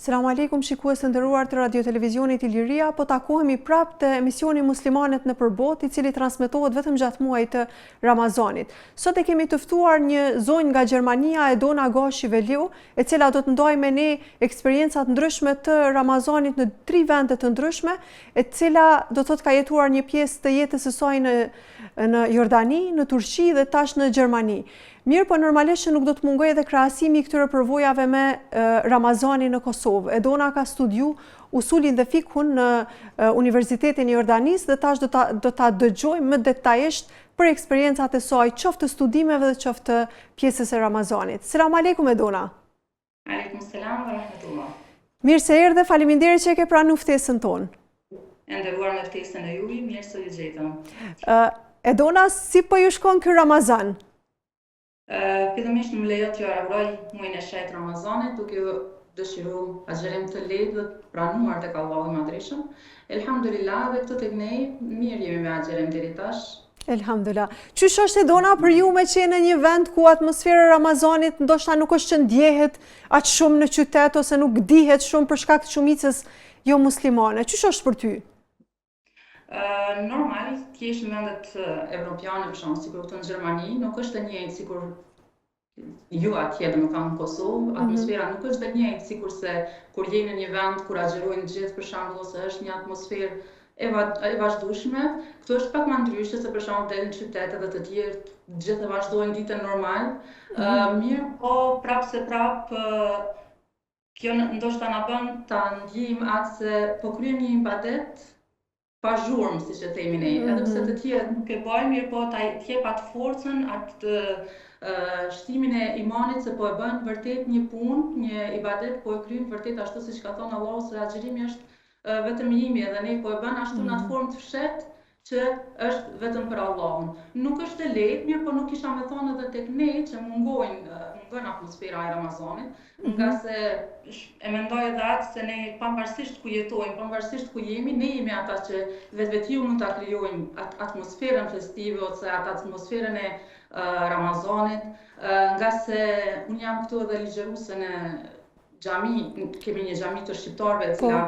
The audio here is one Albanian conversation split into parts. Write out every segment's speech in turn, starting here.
Selam aleikum, shikues të nderuar të Radio Televizionit Iliria, po takohemi prapë te emisioni Muslimanet në përbot, I cili transmetohet vetëm gjatë muajit të Ramazanit. Sot e kemi të ftuar një zonjë nga Gjermania, Edona Gashi-Veliu, e cila do të ndajë me ne eksperienca të ndryshme të Ramazanit në 3 vende të ndryshme, e cila do të thotë ka jetuar një pjesë të jetës së saj në Jordani, në Turqi dhe tash në Gjermani. Mirë, po normalisht nuk do të mungoj edhe krahasimi I këtyre përvojave me Ramazanin në Kosovë. Edona ka studiu usulin dhe fikun në Universitetin e Jordanisë dhe tash do ta dëgjojmë më detajisht për eksperiencat e saj, qoftë të studimeve dhe qoftë të pjesës së Ramazanit. Selam aleikum Edona. Aleikum selam wa rahmatullah. Mirë se erdhe, faleminderit që e ke pranuar ftesën tonë. E nderuar me ftesën e juaj, mirë se ju gjetëm. Edona, si po ju shkon ky Ramazan? Fillimisht më lejo t'ju auguroj muajin e shejt Ramazanit, duke dëshiruar agjerim të lehtë dhe të pranuar tek Allahu I Madhreshëm. Elhamdulillah, dhe këtu tek ne mirë jemi me agjerim deri tash. Elhamdulillah. Qysh është Edona për ju me qenë në një vend ku atmosfera e Ramazanit ndoshta nuk është që ndjehet aq shumë në qytet ose nuk dihet shumë për shkak të shumicës jo muslimane. Qysh është për ty? Normal, thjesht në vendet evropiane, për shembull, sikur këtu në Gjermani, nuk është e njëjtë sikur ju atje, domethënë në Kosovë, atmosfera nuk është e njëjtë sikurse kur je në një vend kur agjerojnë gjithë për shembull ose është një atmosferë e vazhdueshme. Këtu është pak më ndryshe se për shembull del në qytete dhe të tjerë gjithë vazhdojnë ditën normal. Mirë, po prapë se prapë kjo ndoshta na bën ta ndjejmë atë se po kryejmë një ibadet pa zhurmë, siç e themi ne, edhe pse të tjerët nuk e bëjnë, mirë po ta jep atë forcën, atë shtimin e imanit se po e bën vërtet një punë, një ibadet, po e kryen vërtet ashtu siç ka thënë Allahu se agjerimi është vetëm imi edhe ne po e bën ashtu në atë formë të fshehtë që është vetëm për Allahun. Nuk është e lehtë, mirë po nuk kisha me thonë edhe tek ne që mungon atmosfera e Ramazanit, nga se e mendoj edhe atë se ne pavarësisht ku jetojmë, pavarësisht ku jemi, ne jemi ata që vetvetiu mund ta krijojmë atë atmosferën festive ose atë atmosferën e Ramazanit, nga se unë jam këtu edhe ligjëruese në xhami, kemi një xhami të shqiptarëve e cila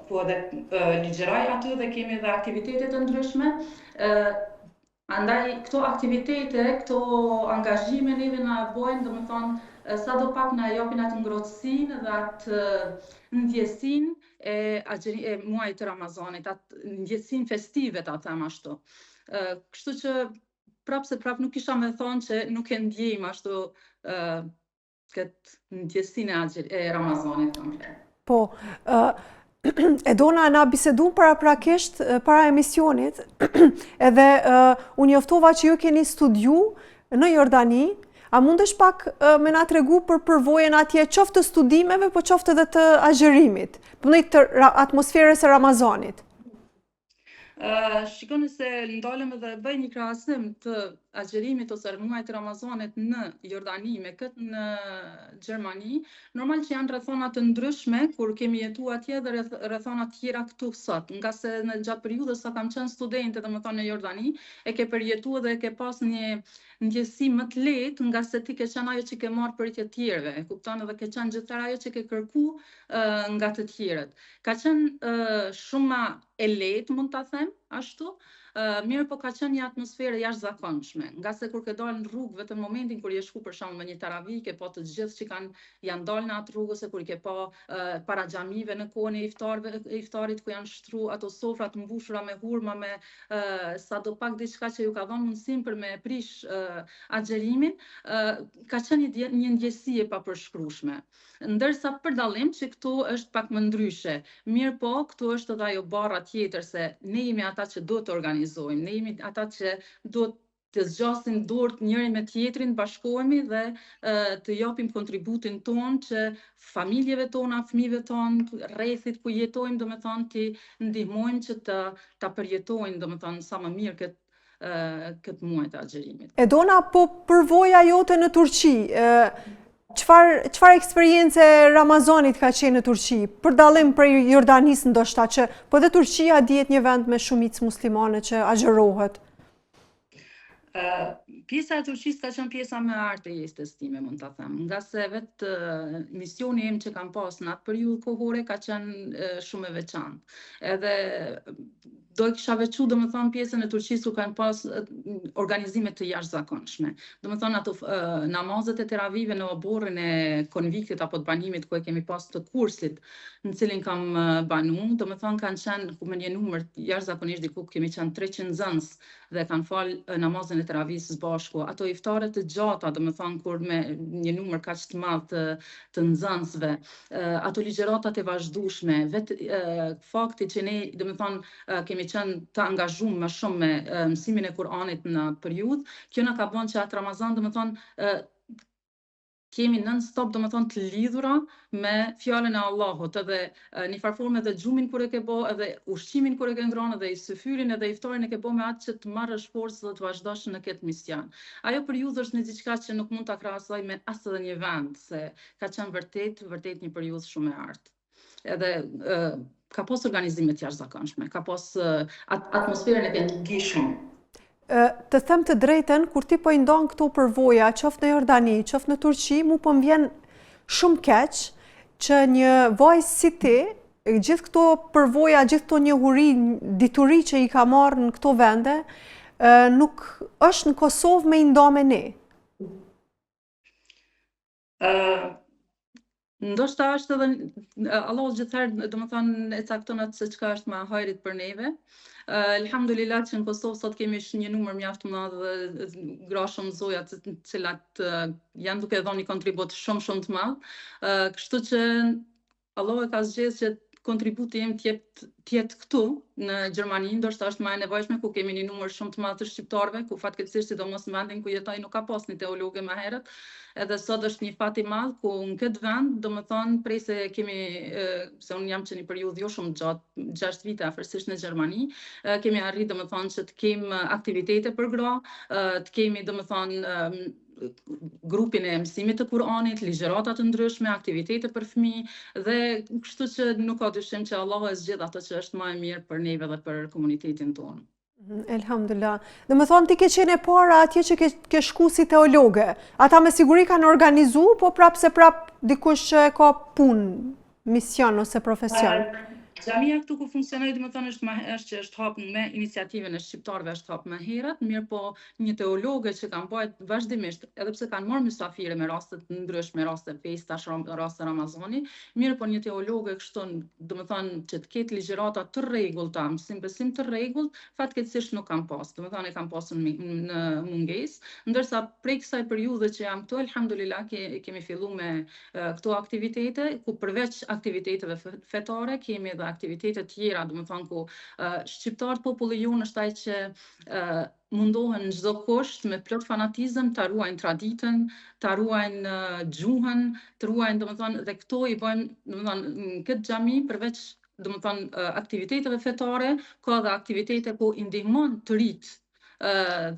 po edhe ligjeroj aty dhe kemi edhe aktivitete të ndryshme. Andaj këto aktivitete, këto angazhime neve na bojnë, domethënë sadopak na japin atë ngrohtësinë dhe atë ndjesinë e muajit të Ramazanit, atë ndjesinë festive ta them ashtu. Kështu që prapë se prapë nuk kisha me thonë që nuk e ndjejmë ashtu këtë ndjesinë e Ramazanit komplet. Po, Edona na bisedun para emisionit edhe unë njoftova që ju keni studiu në Jordani. A mundesh pak me na tregu për përvojën atje qoftë të studimeve, po qoftë edhe të agjerimit, përndaj të atmosferës e Ramazanit? Shikoni se ndalem edhe bëj një krahasim të agjerimit ose muajit të Ramazanit në Jordani me këtë në Gjermani, normal që janë rrethona të ndryshme kur kemi jetuar atje dhe rrethona të tjera këtu sot, nga se në gjatë periudhës sa kam qenë studente domethënë në Jordani, e ke përjetuar dhe e ke pas një ndjesi më të lehtë, nga se ti ke qenë ajo që ke marrë për të tjerëve, e kupton, edhe ke qenë gjithëra ajo që ke kërku nga të tjerët. Ka qenë shumë më e lehtë, mund ta them ashtu. Mirë po ka qenë një atmosferë jashtëzakonshme, nga se kur ke dalë në rrugë vetëm momentin kur je shku për shembull me një taravi, ke pa të gjithë që janë dalë në atë rrugë, ose kur ke pa para xhamive në kohën e iftarit ku janë shtru ato sofra të mbushura me hurma, me sadopak diçka që ju ka dhënë mundësinë për me prish agjerimin, ka qenë një ndjesi e papërshkrueshme. Ndërsa për dallim që këtu është pak më ndryshe. Mirë po, këtu është edhe ajo barra tjetër se ne jemi ata që do të organizojmë, ne jemi ata që do të zgjasim dorë njëri me tjetrin, bashkohemi dhe të japim kontributin ton që familjeve tona, fëmijëve tonë, rrethit ku jetojmë, domethënë të ndihmojmë që ta përjetojnë domethënë sa më mirë këtë muaj të agjerimit. Edona, po përvoja jote në Turqi, çfarë eksperiencë Ramazanit ka qenë në Turqi, për dallim prej Jordanisë ndoshta që po dhe Turqia dihet një vend me shumicë muslimane që agjerohet? Pjesa e Turqisë ka qenë pjesa më e artë e jetës time, mund ta them. Nga se vetë misioni im që kam pas në atë periudhë kohore ka qenë shumë e veçantë. Edhe do e kisha veçu, domethënë, pjesën e Turqisë ku kanë pas organizime të jashtëzakonshme. Domethënë ato namazet e teravive në oborrin e konviktit apo të banimit ku e kemi pas të kursit në cilin kam banu, domethënë kanë qenë ku me një numër jashtëzakonisht diku kemi qenë 300 nxënës dhe kanë falë namazin e teravisë bashku. Ato iftare të gjata, domethënë kur me një numër kaq të madh të nxënësve, ato ligjëratat e vazhdueshme, vetë fakti që ne domethënë kemi qenë të angazhuar më shumë me mësimin e Kuranit në periudhë, kjo na ka bën që atë Ramazan domethënë kemi non-stop domethënë të lidhura me fjalën e Allahut, edhe një farformë edhe xhumin kur e ke bë, edhe ushqimin kur e ke ngrënë, edhe syfyrin edhe iftarin e ke bë me atë që të marrësh forcë dhe të vazhdosh në këtë mision. Ajo periudhë është një diçka që nuk mund ta krahasoj me asnjë një vend, se ka qenë vërtet një periudhë shumë e artë. Edhe ka pas organizime të jashtëzakonshme, ka pas atmosferën e këndshme. Të them të drejten, kur ti po i ndon këto përvoja, qoftë në Jordani, qoftë në Turqi, mu po m'vjen shumë keq që një vajzë si ti, gjithë këto përvoja, gjithë këto njohuri, dituri që i ka marrë në këto vende, nuk është në Kosovë me i ndo me ne. Ndoshta është edhe Allahu gjithëherë domethënë e cakton atë se çka është më hajrit për neve. Elhamdulillah që në Kosovë sot kemi një numër mjaft të madh dhe gra shumë zoja të cilat janë duke dhënë një kontribut shumë të madh. Kështu që Allahu e ka zgjedhur që kontributi im të jetë këtu në Gjermani, ndoshta është më e nevojshme ku kemi një numër shumë të madh të shqiptarëve, ku fatkeqësisht sidomos në vendin ku jetoj nuk ka pas një teologe më herët. Edhe sot është një fat i madh ku në këtë vend, domethënë prej se kemi se unë jam që një periudhë jo shumë gjatë, 6 vite afërsisht në Gjermani, kemi arritur domethënë që të kemi aktivitete për gra, të kemi domethënë grupin e mësimit të Kuranit, ligjërata të ndryshme, aktivitete për fëmijë dhe kështu që nuk ka dyshim që Allahu e zgjedh ato që është më e mirë për neve dhe për komunitetin tonë. Elhamdulillah. Dhe më thonë ti ke qenë e para atje që ke shku si teologe. Ata me siguri kanë organizu, po prapë se prapë dikush që ka punë, mision ose profesion. Xhamia këtu ku funksionoi domethënë është që është hapur me iniciativën e shqiptarëve, është hapur më herët, mirë po një teologe që kanë bërë vazhdimisht, edhe pse kanë marrë mysafire me raste të ndryshme, raste festa, raste Ramazani, mirë po një teologe kështu domethënë që të ketë ligjërata të rregullta, besim të rregullt, fatkeqësisht nuk kanë pas. Domethënë e kanë pasur në mungesë, ndërsa prej kësaj periudhe që jam këtu, elhamdulillah kemi filluar me këto aktivitete, ku përveç aktiviteteve fetare kemi edhe aktivitete tjera, domethënë ku shqiptarët, populli jonë është ai që mundohen në çdo kusht me plot fanatizëm ta ruajnë traditën, ta ruajnë gjuhën, të ruajnë domethënë dhe këto i bëjmë domethënë në këtë xhami përveç domethënë aktiviteteve fetare, ka edhe aktivitete ku i ndihmon të rit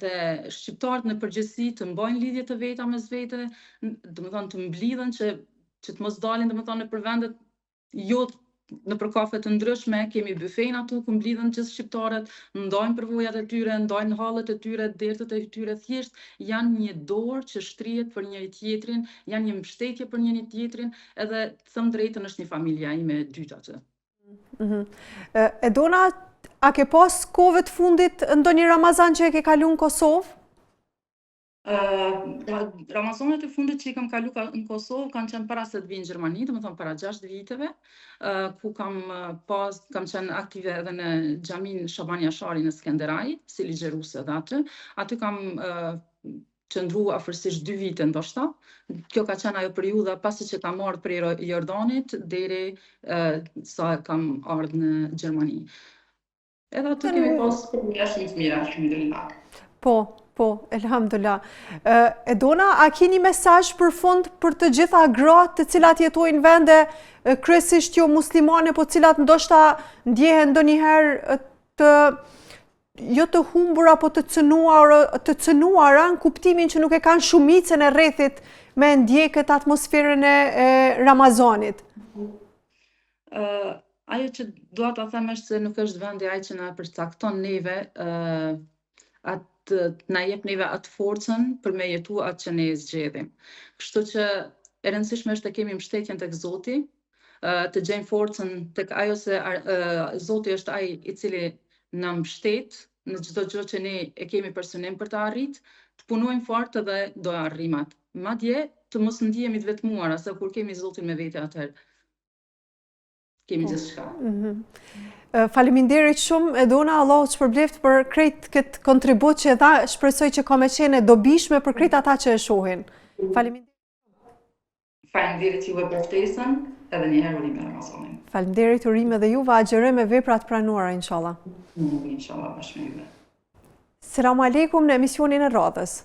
dhe shqiptarët në përgjithësi të mbajnë lidhje të veta mes vete, domethënë të mblidhen që të mos dalin domethënë nëpër vendet jo nëpër kafe të ndryshme, kemi bufejn aty ku mblidhen gjithë shqiptarët, ndajnë përvojat e tyre, ndajnë hallet e tyre, dertët e tyre, thjesht janë një dorë që shtrihet për njëri tjetrin, janë një mbështetje për njëri tjetrin, edhe të them drejtën është një familja ime e dytë aty. Edona, a ke pas kohëve të fundit ndonjë Ramazan që e ke kalu në Kosovë? Ramazanet e fundit që i kam kalu në Kosovë kanë qenë para se të vinë në Gjermani, domethënë para 6 viteve, ku kam qenë aktive edhe në xhamin Shaban Jashari në Skenderaj, si ligjëruese edhe aty. Aty kam qëndru afërsisht 2 vite ndoshta. Kjo ka qenë ajo periudha pasi që kam ardhur prej Jordanit deri sa kam ardhur në Gjermani. Edhe aty kemi pas shumë të mira, alhamdulillah. Po, elhamdulillah. Edona, a ke një mesazh për fund për të gjitha gratë të cilat jetojnë vende kryesisht jo muslimane, po cilat ndoshta ndjehen ndonjëherë jo të humbura, po të cënuara në kuptimin që nuk e kanë shumicën e rrethit me ndjekët atmosferën e Ramazanit? Ajo që dua ta them është se nuk është vendi ai që na përcakton neve atë të na jep neve atë forcën për me jetu atë që ne e zgjedhim. Kështu që e rëndësishme është të kemi mbështetjen tek Zoti, të gjejmë forcën tek ajo se Zoti është ai i cili na mbështet në çdo gjë që ne e kemi për synim për të arrit, të punojmë fort edhe do arrijmë atë. Madje të mos ndihemi të vetmuara, se kur kemi Zotin me vete atëherë kemi gjithçka. Faleminderit shumë, Edona, Allahu të shpërbleft për krejt këtë kontribut që dha, shpresoj që ka me qene dobishme për krejt ata që e shohin. Faleminderit. Faleminderit juve për ftesën, edhe një herë urime Ramazanin. Faleminderit, urime dhe juve, agjeroj me veprat pranuara, inshallah. Inshallah, bashkë me juve. Selamu alaikum në emisionin e radhës.